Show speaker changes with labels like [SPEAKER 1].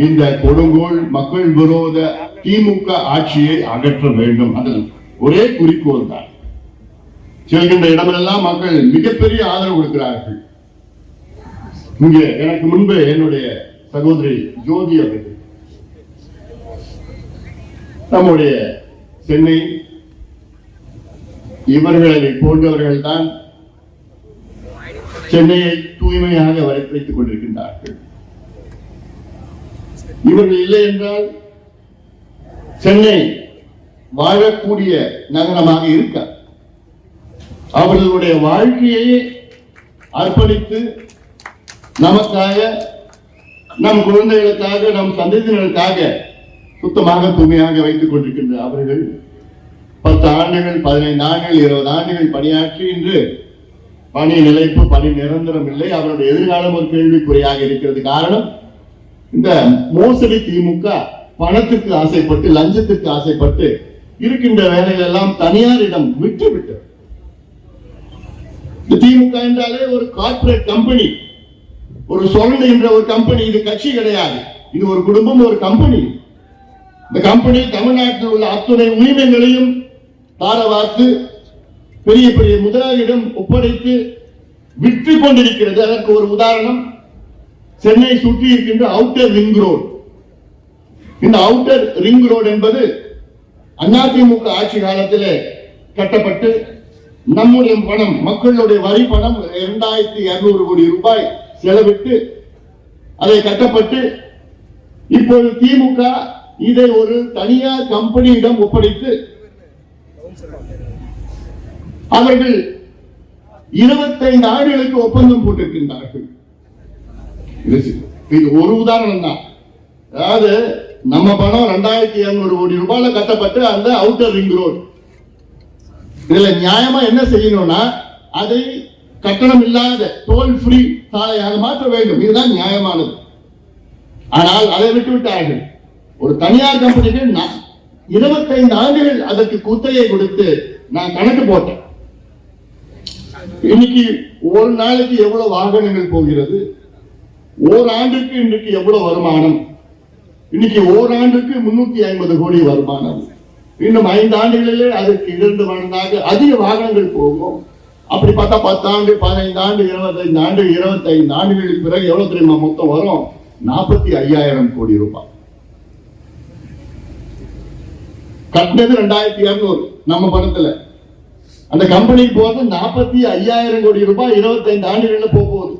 [SPEAKER 1] இந்த கொடுங்கோல் மக்கள் விரோத திமுக ஆட்சியை அகற்ற வேண்டும். அது ஒரே குறிக்கோள் தான். செல்கின்ற இடமெல்லாம் மக்கள் மிகப்பெரிய ஆதரவு கொடுக்கிறார்கள். இங்கே எனக்கு முன்பு என்னுடைய சகோதரி ஜோதி அவர்கள் நம்முடைய சென்னை இவர்களை போன்றவர்கள் தான் சென்னையை தூய்மையாக வைத்துக் கொண்டிருக்கின்றார்கள். இவர்கள் இல்லை என்றால் சென்னை வாழக்கூடிய நகரமாக இருக்க அவர்களுடைய வாழ்க்கையை அர்ப்பணித்து நமக்காக, நம் குழந்தைகளுக்காக, நம் சந்ததியினருக்காக சுத்தமாக தூய்மையாக வைத்துக் கொண்டிருக்கின்ற அவர்கள் 10 ஆண்டுகள், 15 ஆண்டுகள், 20 ஆண்டுகள் பணியாற்றி இன்று பணி நிலைப்பு, பணி நிரந்தரம் இல்லை. அவருடைய எதிர்காலம் ஒரு கேள்விக்குறியாக இருக்கிறது. காரணம், இந்த மோசடி திமுக பணத்துக்கு ஆசைப்பட்டு, லஞ்சத்துக்கு ஆசைப்பட்டு இருக்கின்ற வேலைகள் எல்லாம் தனியாரிடம் விட்டுவிட்டு. திமுக என்றாலே ஒரு கார்ப்பரேட் கம்பெனி, ஒரு சொல் என்ற ஒரு கம்பெனி. இது கட்சி கிடையாது, இது ஒரு குடும்பம், ஒரு கம்பெனி. இந்த கம்பெனி தமிழ்நாட்டில் உள்ள அத்துணை உரிமைகளையும் தாரவாத்து பெரிய பெரிய முதலாளியிடம் ஒப்படைத்து விற்று கொண்டிருக்கிறது. அதற்கு ஒரு உதாரணம் சென்னை சுற்றி இருக்கின்ற அவுட்டர் ரிங் ரோடு. இந்த அவுட்டர் ரிங் ரோடு என்பது அதிமுக ஆட்சி காலத்தில் கட்டப்பட்டு நம்முடைய பணம், மக்களுடைய வரி பணம் 2200 கோடி ரூபாய் செலவிட்டு அதை கட்டப்பட்டு இப்போது திமுக இதை ஒரு தனியார் கம்பெனியிடம் ஒப்படைத்து அவர்கள் 25 ஆண்டுகளுக்கு ஒப்பந்தம் போட்டிருக்கின்றார்கள். இது ஒரு உதாரணம் தான். அதாவது நம்ம பணம் 2200 கோடி ரூபாயில கட்டப்பட்டு அந்த அவுட்டர் ரிங் ரோடு. இதுல நியாயமா என்ன செய்யணும்னா, அதை கட்டணம் இல்லாத டோல் ஃப்ரீ சாலையாக மாற்ற வேண்டும். இதுதான் நியாயமானது. ஆனால் அதை விட்டுவிட்டார்கள். ஒரு தனியார் கம்பெனிக்கு 25 ஆண்டுகள் அதற்கு குத்தகை கொடுத்து நான் கணக்கு போட்டேன். இன்னைக்கு ஒரு நாளைக்கு எவ்வளவு வாகனங்கள் போகிறது, ஓராண்டுக்கு இன்றைக்கு எவ்வளவு வருமானம், இன்னைக்கு ஓராண்டுக்கு 350 கோடி வருமானம். இன்னும் 5 ஆண்டுகளிலே அதற்கு 2 மடங்காக அதிக வாகனங்கள் போகும். அப்படி பார்த்தா 10 ஆண்டு, 15 ஆண்டு, 25 ஆண்டு, 25 ஆண்டுகளுக்கு பிறகு எவ்வளவு தெரியுமா மொத்தம் வரும்? 45,000 கோடி ரூபாய். கட்டினது 2200 நம்ம பணத்துல. அந்த கம்பெனிக்கு போறது 45,000 கோடி ரூபாய் 25 ஆண்டுகள்ல போகுது.